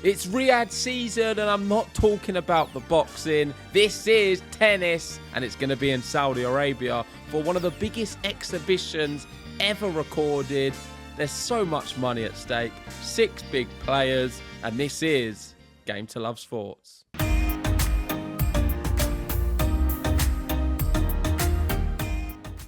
It's Riyadh season, and I'm not talking about the boxing. This is tennis, and it's going to be in Saudi Arabia for one of the biggest exhibitions ever recorded. There's so much money at stake, 6 big players, and this is Game to Love Sports.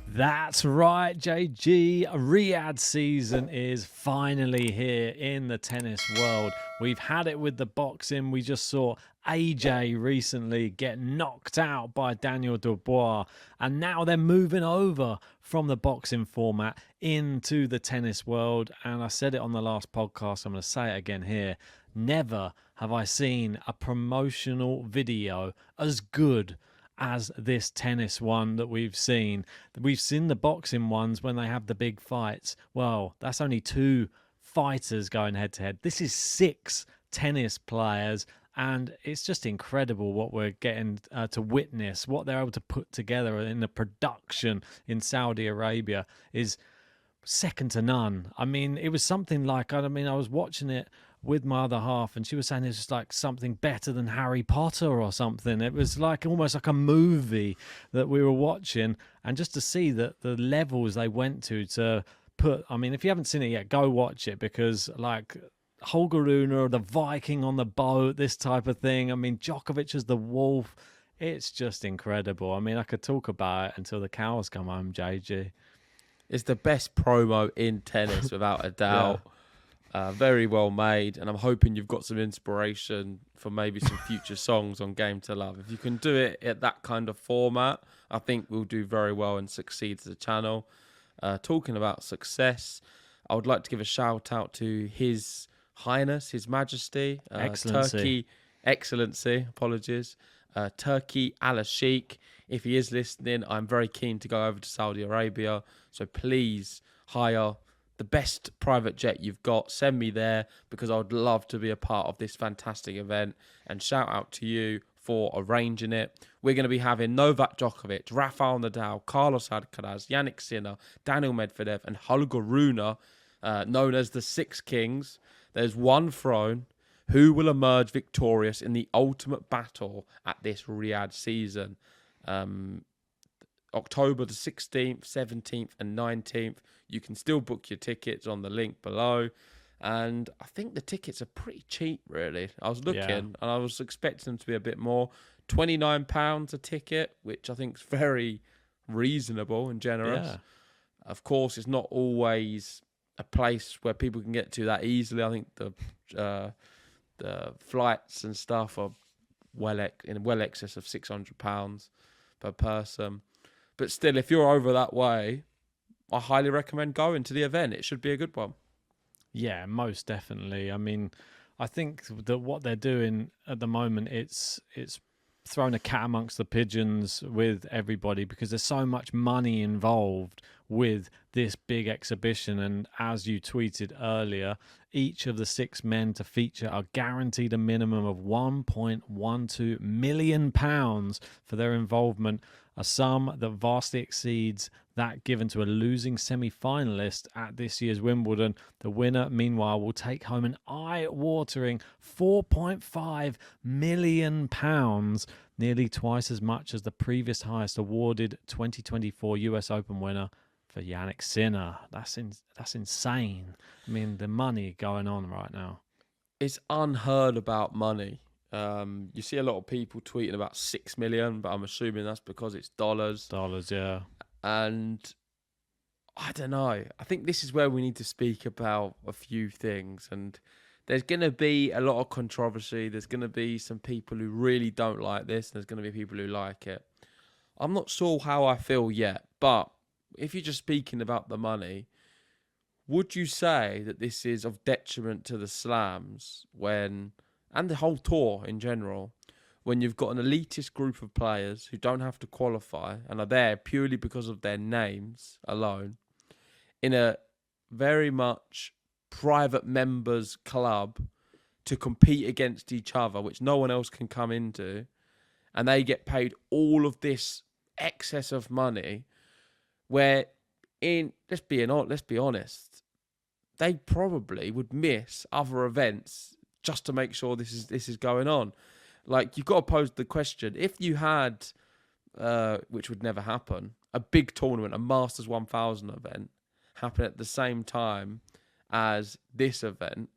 That's right, JG. Riyadh season is finally here in the tennis world. We've had it with the boxing. We just saw AJ recently get knocked out by Daniil Dubois. And now they're moving over from the boxing format into the tennis world. And I said it on the last podcast. I'm going to say it again here. Never have I seen a promotional video as good as this tennis one that we've seen. We've seen the boxing ones when they have the big fights. Well, that's only 2 fighters going head to head. This is 6 tennis players, and it's just incredible what we're getting to witness. What they're able to put together in the production in Saudi Arabia is second to none. I mean, it was something like, I was watching it with my other half, and she was saying it's just like something better than Harry Potter or something. It was like almost like a movie that we were watching, and just to see that the levels they went to put, I mean, if you haven't seen it yet, go watch it, because like Holger Rune, the Viking on the boat, this type of thing. I mean, Djokovic as the wolf. It's just incredible. I mean, I could talk about it until the cows come home, JG. It's the best promo in tennis, without a doubt. Yeah. Very well made, and I'm hoping you've got some inspiration for maybe some future songs on Game to Love. If you can do it at that kind of format, I think we'll do very well and succeed as a channel. Talking about success, I would like to give a shout out to His Highness, His Majesty, Turkey Al-Sheikh. If he is listening, I'm very keen to go over to Saudi Arabia, so please hire the best private jet you've got. Send me there, because I would love to be a part of this fantastic event. And shout out to you for arranging it. We're going to be having Novak Djokovic, Rafael Nadal, Carlos Alcaraz, Jannik Sinner, Daniil Medvedev, and Holger Rune, known as the 6 Kings. There's one throne. Who will emerge victorious in the ultimate battle at this Riyadh season? October the 16th, 17th and 19th. You can still book your tickets on the link below. And I think the tickets are pretty cheap, really. I was looking and I was expecting them to be a bit more. £29 a ticket, which I think is very reasonable and generous. Yeah. Of course, it's not always a place where people can get to that easily. I think the flights and stuff are well excess of £600 per person. But still, if you're over that way, I highly recommend going to the event. It should be a good one. Yeah, most definitely. I mean, I think that what they're doing at the moment, it's throwing a cat amongst the pigeons with everybody, because there's so much money involved with this big exhibition. And as you tweeted earlier, each of the 6 men to feature are guaranteed a minimum of £1.12 million for their involvement, a sum that vastly exceeds that given to a losing semi-finalist at this year's Wimbledon. The winner, meanwhile, will take home an eye-watering £4.5 million, nearly twice as much as the previous highest awarded 2024 US Open winner for Jannik Sinner. That's insane. I mean, the money going on right now. It's unheard about money. You see a lot of people tweeting about 6 million, but I'm assuming that's because it's dollars. Dollars, yeah. And I don't know. I think this is where we need to speak about a few things. And there's going to be a lot of controversy. There's going to be some people who really don't like this. And there's going to be people who like it. I'm not sure how I feel yet. But if you're just speaking about the money, would you say that this is of detriment to the slams and the whole tour in general, when you've got an elitist group of players who don't have to qualify and are there purely because of their names alone, in a very much private members club to compete against each other, which no one else can come into, and they get paid all of this excess of money, where let's be honest, they probably would miss other events just to make sure this is going on. Like, you've got to pose the question: if you had, which would never happen, a big tournament, a Masters 1000 event, happen at the same time as this event,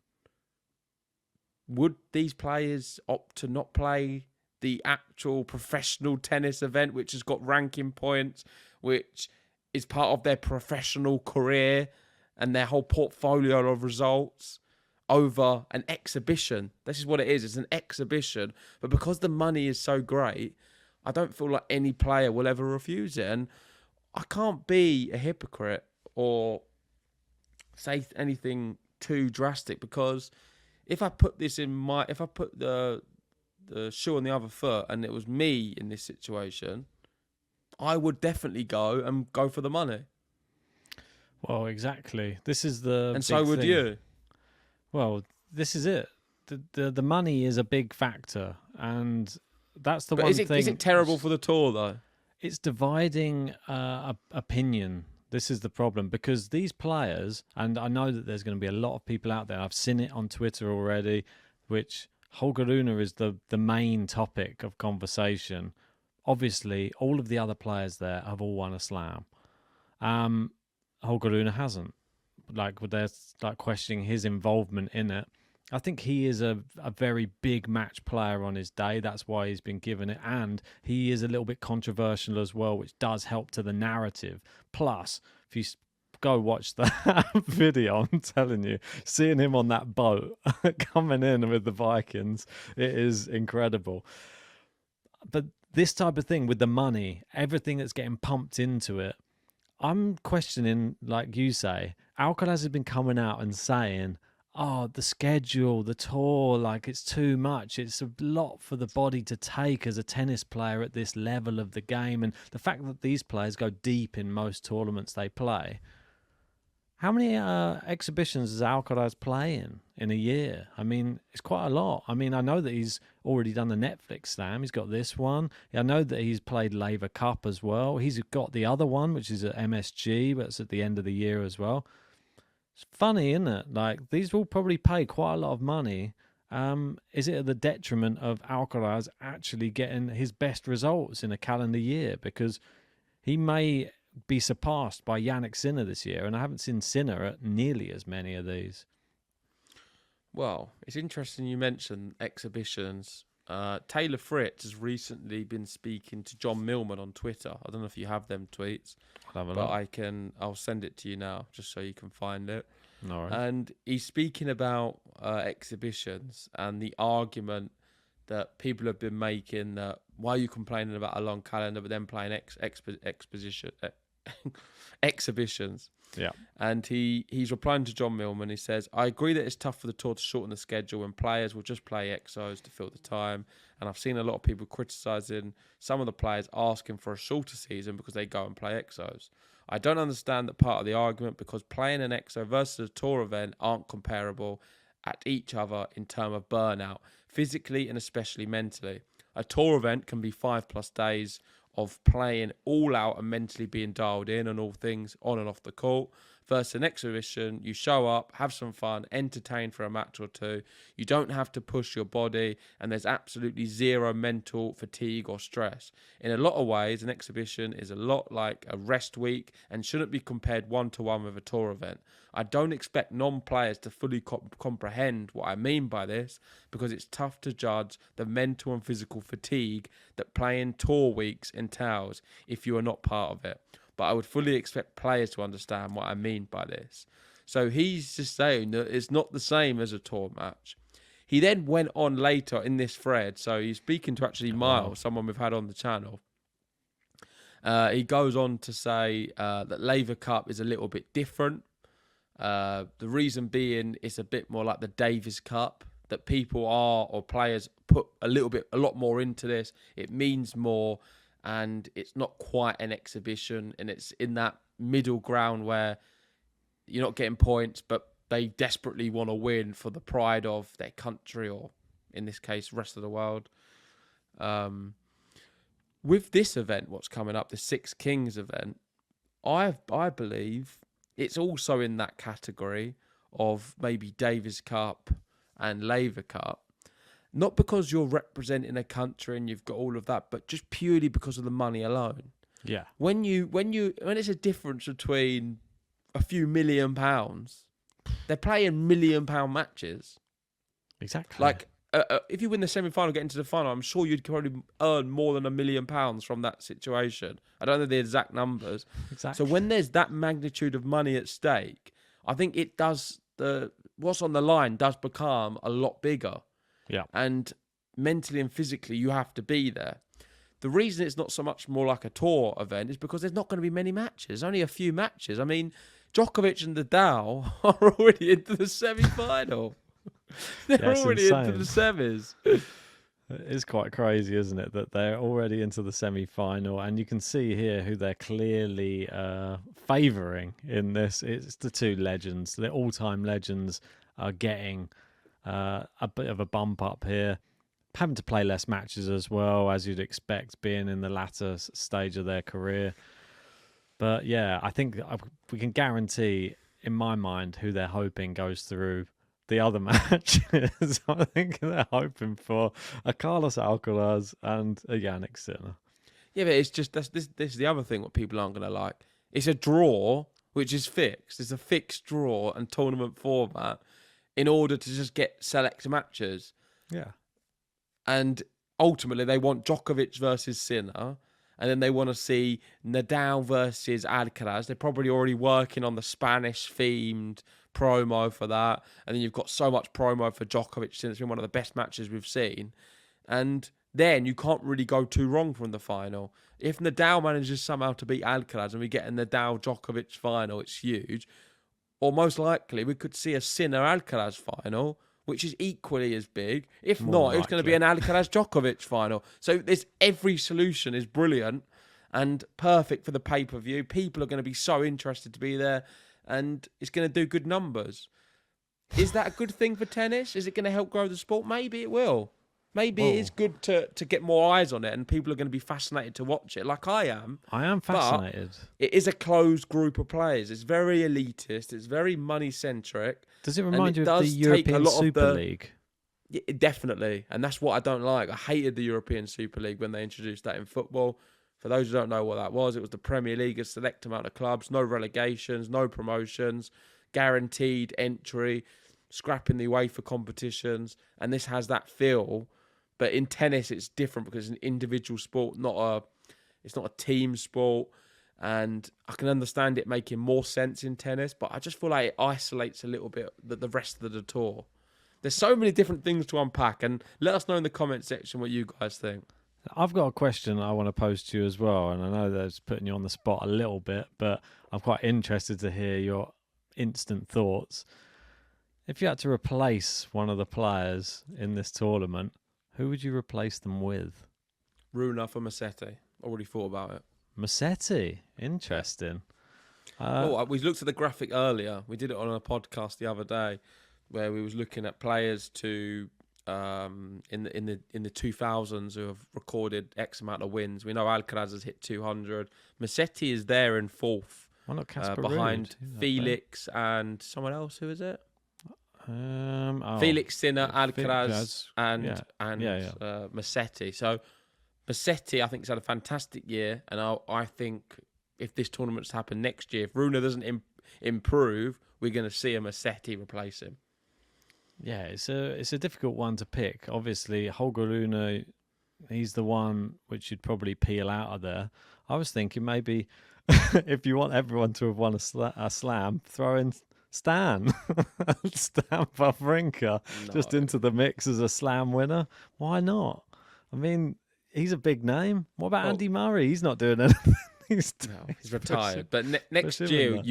would these players opt to not play the actual professional tennis event, which has got ranking points, which is part of their professional career and their whole portfolio of results, over an exhibition? This is what it is. It's an exhibition. But because the money is so great, I don't feel like any player will ever refuse it. And I can't be a hypocrite or say anything too drastic, because if I put the shoe on the other foot and it was me in this situation, I would definitely go for the money. Well, exactly. This is the And big so would thing. you. Well, this is it. The money is a big factor, and that's the But one is thing. it terrible for the tour though? It's dividing opinion. This is the problem, because these players, and I know that there's going to be a lot of people out there, I've seen it on Twitter already, which Holger Rune is the main topic of conversation. Obviously, all of the other players there have all won a slam. Holger Rune hasn't. They're questioning his involvement in it. I think he is a very big match player on his day. That's why he's been given it. And he is a little bit controversial as well, which does help to the narrative. Plus, if you go watch that video, I'm telling you, seeing him on that boat coming in with the Vikings, it is incredible. But this type of thing with the money, everything that's getting pumped into it, I'm questioning, like you say, Alcaraz has been coming out and saying, oh, the schedule, the tour, like it's too much. It's a lot for the body to take as a tennis player at this level of the game. And the fact that these players go deep in most tournaments they play. How many exhibitions does Alcaraz play in a year? I mean, it's quite a lot. I mean, I know that he's already done the Netflix slam. He's got this one. I know that he's played Laver Cup as well. He's got the other one, which is at MSG, but it's at the end of the year as well. It's funny, isn't it? Like, these will probably pay quite a lot of money. Is it at the detriment of Alcaraz actually getting his best results in a calendar year? Because he may be surpassed by Jannik Sinner this year, and I haven't seen Sinner at nearly as many of these. Well, it's interesting you mentioned exhibitions. Taylor Fritz has recently been speaking to John Millman on Twitter. I don't know if you have them tweets, but I'll send it to you now just so you can find it. All right. And he's speaking about exhibitions and the argument that people have been making that why are you complaining about a long calendar but then playing exhibitions. Yeah. And he's replying to John Millman. He says, I agree that it's tough for the tour to shorten the schedule when players will just play exos to fill the time. And I've seen a lot of people criticising some of the players asking for a shorter season because they go and play exos. I don't understand that part of the argument because playing an exo versus a tour event aren't comparable at each other in terms of burnout, physically and especially mentally. A tour event can be 5+ days of playing all out and mentally being dialed in on all things on and off the court. Versus an exhibition, you show up, have some fun, entertain for a match or two. You don't have to push your body, and there's absolutely zero mental fatigue or stress. In a lot of ways, an exhibition is a lot like a rest week and shouldn't be compared one-to-one with a tour event. I don't expect non-players to fully comprehend what I mean by this because it's tough to judge the mental and physical fatigue that playing tour weeks entails if you are not part of it. But I would fully expect players to understand what I mean by this. So he's just saying that it's not the same as a tour match. He then went on later in this thread, so he's speaking to actually Miles, someone we've had on the channel. He goes on to say that Laver Cup is a little bit different. The reason being it's a bit more like the Davis Cup, that people or players put a lot more into this. It means more. And it's not quite an exhibition, and it's in that middle ground where you're not getting points, but they desperately want to win for the pride of their country, or in this case, rest of the world. With this event, what's coming up, the Six Kings event, I believe it's also in that category of maybe Davis Cup and Laver Cup, not because you're representing a country and you've got all of that, but just purely because of the money alone. Yeah. When it's a difference between a few £1 million, they're playing £1 million matches. Exactly. Like, if you win the semi-final, get into the final, I'm sure you'd probably earn more than £1 million from that situation. I don't know the exact numbers. Exactly. So when there's that magnitude of money at stake, I think it does what's on the line does become a lot bigger. Yeah. And mentally and physically, you have to be there. The reason it's not so much more like a tour event is because there's not going to be many matches. Only a few matches. I mean, Djokovic and Nadal are already into the semi-final. They're already into the semis. It's quite crazy, isn't it, that they're already into the semi-final, and you can see here who they're clearly favouring in this. It's the two legends. The all-time legends are getting a bit of a bump up here, having to play less matches as well, as you'd expect, being in the latter stage of their career. But yeah, I think we can guarantee, in my mind, who they're hoping goes through the other matches. I think they're hoping for a Carlos Alcaraz and a Jannik Sinner. Yeah, but it's just this is the other thing what people aren't going to like. It's a draw, which is fixed. It's a fixed draw and tournament format in order to just get select matches. Yeah. And ultimately, they want Djokovic versus Sinner, and then they want to see Nadal versus Alcaraz. They're probably already working on the Spanish-themed promo for that, and then you've got so much promo for Djokovic since it's been one of the best matches we've seen. And then you can't really go too wrong from the final. If Nadal manages somehow to beat Alcaraz and we get a Nadal-Djokovic final, it's huge. Or most likely, we could see a Sinner-Alcaraz final, which is equally as big. If not, it's going to be an Alcaraz-Djokovic final. So every solution is brilliant and perfect for the pay-per-view. People are going to be so interested to be there, and it's going to do good numbers. Is that a good thing for tennis? Is it going to help grow the sport? Maybe it will. Maybe it is good to get more eyes on it, and people are going to be fascinated to watch it, like I am. I am fascinated. It is a closed group of players. It's very elitist. It's very money-centric. Does it remind you of the European Super League? Yeah, definitely. And that's what I don't like. I hated the European Super League when they introduced that in football. For those who don't know what that was, it was the Premier League, a select amount of clubs, no relegations, no promotions, guaranteed entry, scrapping the UEFA competitions. And this has that feel. But in tennis, it's different because it's an individual sport, it's not a team sport. And I can understand it making more sense in tennis, but I just feel like it isolates a little bit the rest of the tour. There's so many different things to unpack, and let us know in the comment section what you guys think. I've got a question I want to pose to you as well, and I know that's putting you on the spot a little bit, but I'm quite interested to hear your instant thoughts. If you had to replace one of the players in this tournament, who would you replace them with? Rune for Musetti. Already thought about it. Musetti. Interesting. We looked at the graphic earlier. We did it on a podcast the other day where we was looking at players to in the 2000s who have recorded X amount of wins. We know Alcaraz has hit 200. Musetti is there in fourth. Why not Casper behind Ruud? Felix and someone else. Who is it? Oh, Felix Sinner, Alcaraz, and yeah. Musetti. So Musetti, I think, has had a fantastic year, and I think if this tournament's to happen next year, if Rune doesn't improve, we're going to see a Musetti replace him. Yeah, it's a difficult one to pick. Obviously, Holger Rune, he's the one which you'd probably peel out of there. I was thinking maybe if you want everyone to have won a slam, throw in Stan Wawrinka just into the mix as a slam winner. Why not? I mean, he's a big name. What about Andy Murray? He's not doing anything. He's retired. But next year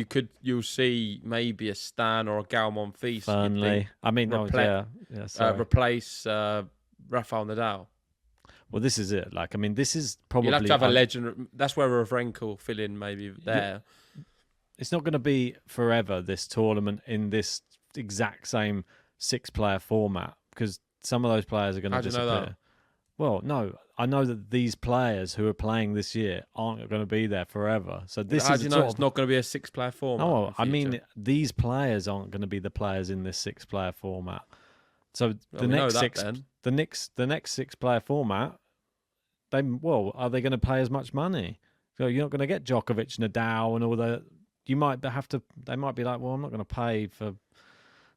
you'll see maybe a Stan or a Gal Monfils. Burnley. I mean, replace Rafael Nadal. Well, this is it. Like, I mean, this is probably... You'll have to have a legend. That's where Wawrinka will fill in maybe there. It's not going to be forever, this tournament, in this exact same six-player format, because some of those players are going to disappear. How do you know that? Well, no, I know that these players who are playing this year aren't going to be there forever. So how do you know it's not going to be a six-player format? No, I mean, these players aren't going to be the players in this six-player format. So Well, the we know next that six, then. the next 6-player format, are they going to pay as much money? So you're not going to get Djokovic, Nadal, and all the. You might have to. They might be like, well, I'm not going to pay for.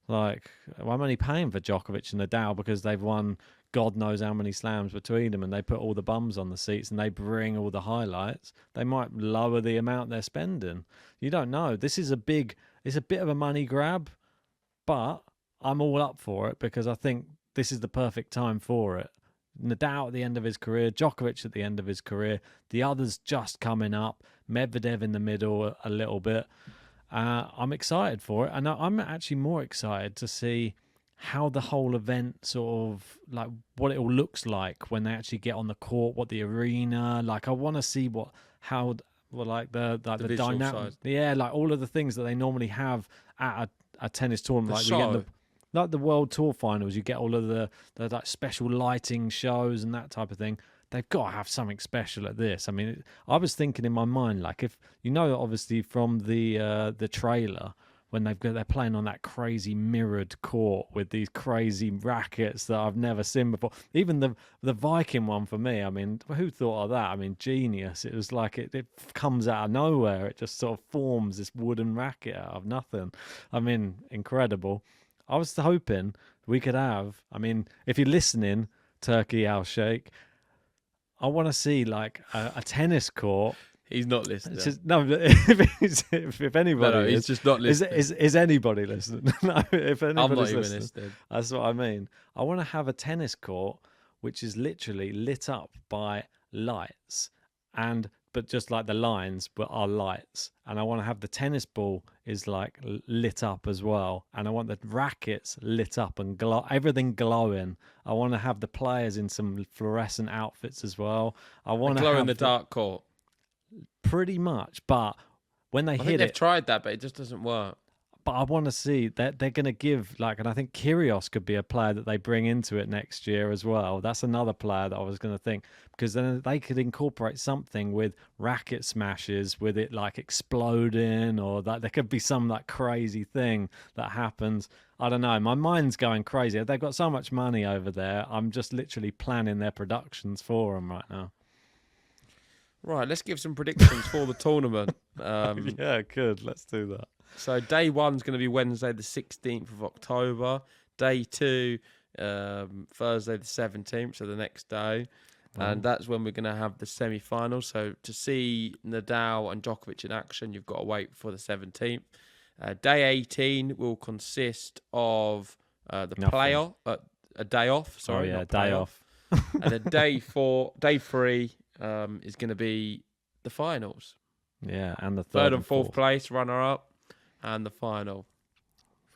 Like, well, I'm only paying for Djokovic and Nadal because they've won God knows how many slams between them, and they put all the bums on the seats and they bring all the highlights. They might lower the amount they're spending. You don't know. It's a bit of a money grab, but I'm all up for it because I think this is the perfect time for it. Nadal at the end of his career, Djokovic at the end of his career, the others just coming up, Medvedev in the middle a little bit. I'm excited for it, and I'm actually more excited to see how the whole event sort of like what it all looks like when they actually get on the court, what the arena like. I want to see the dynamic, like all of the things that they normally have at a tennis tournament. Like we get like the World Tour finals, you get all of the like special lighting shows and that type of thing. They've got to have something special at this. I mean, I was thinking in my mind, like if obviously from the trailer when they're playing on that crazy mirrored court with these crazy rackets that I've never seen before. Even the Viking one for me. I mean, who thought of that? I mean, genius. It was like it comes out of nowhere. It just sort of forms this wooden racket out of nothing. I mean, incredible. I was hoping we could have. I mean, if you're listening, Turkey Al Sheikh. I want to see like a tennis court. He's not listening. If anybody he's just not listening. Is anybody listening? No, if anybody's I'm not even listening. That's what I mean. I want to have a tennis court which is literally lit up by lights, but just like the lines are lights. And I want to have the tennis ball is like lit up as well. And I want the rackets lit up and everything glowing. I want to have the players in some fluorescent outfits as well. I want to glow have in the dark court. Pretty much, but when they hit they've tried that, but it just doesn't work. But I want to see that they're going to give and I think Kyrgios could be a player that they bring into it next year as well. That's another player that I was going to think, because then they could incorporate something with racket smashes, with it like exploding, or that there could be some like crazy thing that happens. I don't know. My mind's going crazy. They've got so much money over there. I'm just literally planning their productions for them right now. Right, let's give some predictions for the tournament. Yeah, good. Let's do that. So day 1's going to be Wednesday the 16th of October. Day 2, Thursday the 17th, so the next day. And that's when we're going to have the semi-finals. So to see Nadal and Djokovic in action, you've got to wait for the 17th. Day 18 will consist of the playoff, a day off. Sorry, day off. And then day 3 is going to be the finals. Yeah, and the third and fourth place, runner-up, and the final.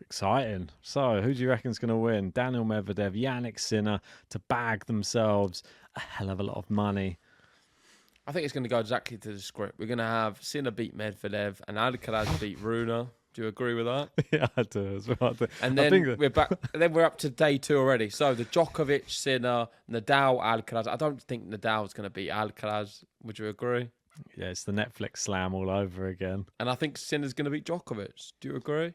Exciting. So, who do you reckon is going to win? Daniil Medvedev, Jannik Sinner, to bag themselves a hell of a lot of money. I think it's going to go exactly to the script. We're going to have Sinner beat Medvedev and Alcaraz beat Rune. Do you agree with that? Yeah, I do as well. And then we're back. Then we're up to day 2 already. So the Djokovic, Sinner, Nadal, Alcaraz. I don't think Nadal's going to beat Alcaraz. Would you agree? Yeah, it's the Netflix slam all over again. And I think Sinner's going to beat Djokovic. Do you agree?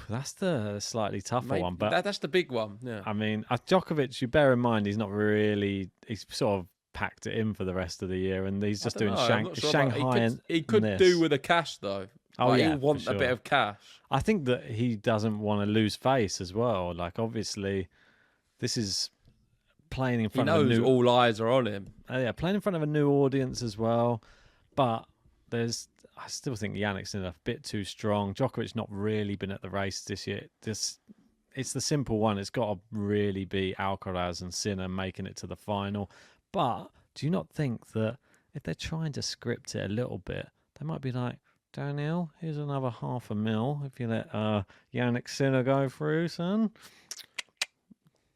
That's the slightly tougher one, but that's the big one. Yeah. I mean, Djokovic. You bear in mind he's not really. He's sort of packed it in for the rest of the year, and he's just doing Shanghai. He could do with a cash though. Oh, like, he'll want a bit of cash. I think that he doesn't want to lose face as well. Like, obviously, this is playing in front of all eyes are on him. Playing in front of a new audience as well. But I still think Jannik Sinner a bit too strong. Djokovic not really been at the race this year. It's the simple one. It's got to really be Alcaraz and Sinner making it to the final. But do you not think that if they're trying to script it a little bit, they might be like, Daniel, here's another $500,000 if you let Jannik Sinner go through, son.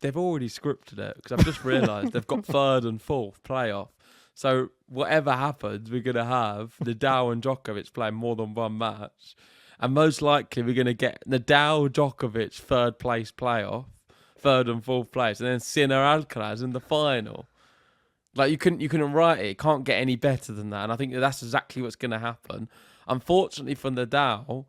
They've already scripted it, because I've just realised they've got 3rd and 4th playoff. So whatever happens, we're going to have Nadal and Djokovic playing more than one match. And most likely we're going to get Nadal, Djokovic, 3rd place playoff, 3rd and 4th place, and then Sinner, Alcaraz in the final. Like, you couldn't write it. It can't get any better than that. And I think that's exactly what's going to happen. Unfortunately for Nadal,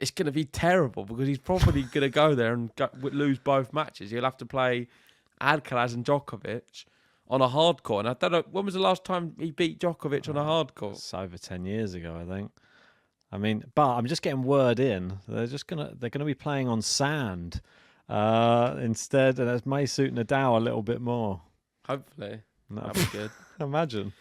it's going to be terrible because he's probably going to go there and lose both matches. He'll have to play Alcaraz and Djokovic on a hard court. And I don't know, when was the last time he beat Djokovic on a hard court? It's over 10 years ago, I think. I mean, but I'm just getting word in. They're gonna be playing on sand instead, and it may suit Nadal a little bit more. Hopefully, that'd be good. Imagine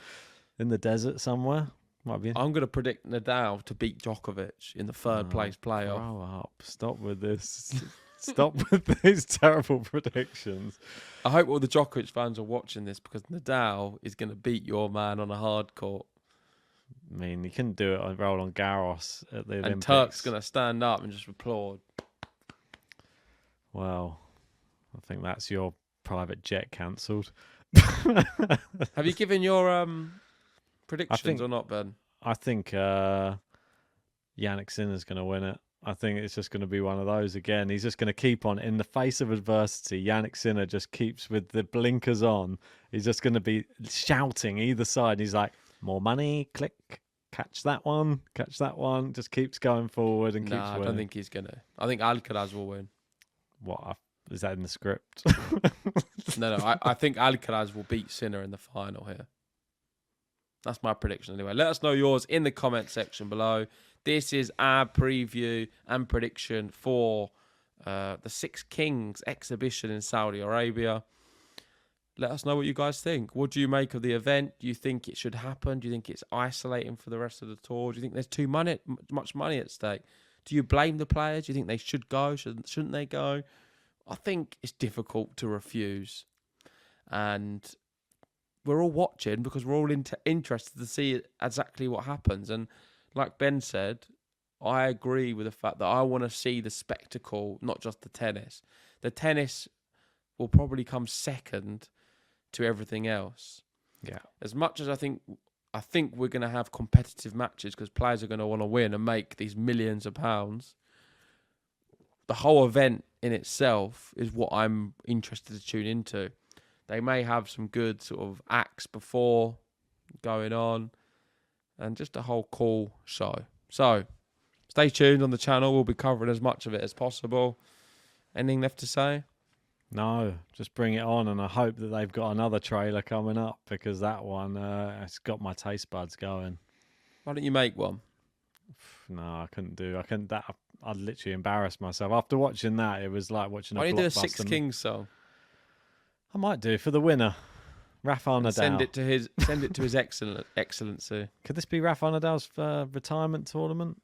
in the desert somewhere. Might be. I'm going to predict Nadal to beat Djokovic in the third place playoff. Grow up! Stop with this. Stop with these terrible predictions. I hope all the Djokovic fans are watching this because Nadal is going to beat your man on a hard court. I mean, he couldn't do it on Roland Garros at the Olympics. And Turk's going to stand up and just applaud. Well, I think that's your private jet cancelled. Have you given your predictions or not, Ben? I think Jannik Sinner's going to win it. I think it's just going to be one of those again. He's just going to keep on. In the face of adversity, Jannik Sinner just keeps with the blinkers on. He's just going to be shouting either side. He's like, more money, click, catch that one. Just keeps going forward and keeps winning. I don't think he's going to. I think Alcaraz will win. What? Is that in the script? No. I think Alcaraz will beat Sinner in the final here. That's my prediction anyway. Let us know yours in the comment section below. This is our preview and prediction for the Six Kings exhibition in Saudi Arabia. Let us know what you guys think. What do you make of the event? Do you think it should happen? Do you think it's isolating for the rest of the tour? Do you think there's too much money at stake? Do you blame the players? Do you think they should go? Shouldn't they go? I think it's difficult to refuse. And we're all watching because we're all interested to see exactly what happens. And like Ben said, I agree with the fact that I want to see the spectacle, not just the tennis. The tennis will probably come second to everything else. Yeah. As much as I think we're going to have competitive matches because players are going to want to win and make these millions of pounds. The whole event in itself is what I'm interested to tune into. They may have some good sort of acts before going on and just a whole cool show. So stay tuned on the channel. We'll be covering as much of it as possible. Anything left to say? No, just bring it on, and I hope that they've got another trailer coming up because that one it's got my taste buds going. Why don't you make one? No, I couldn't do. I'd literally embarrass myself after watching that. It was like watching. Why a don't you do a blockbuster. Six Kings song? I might do for the winner, Rafael Nadal. Send it to his excellency. Could this be Rafael Nadal's retirement tournament?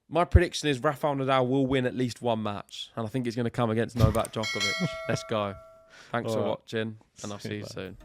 My prediction is Rafael Nadal will win at least one match, and I think it's going to come against Novak Djokovic. Let's go. Thanks for watching, and I'll see you soon.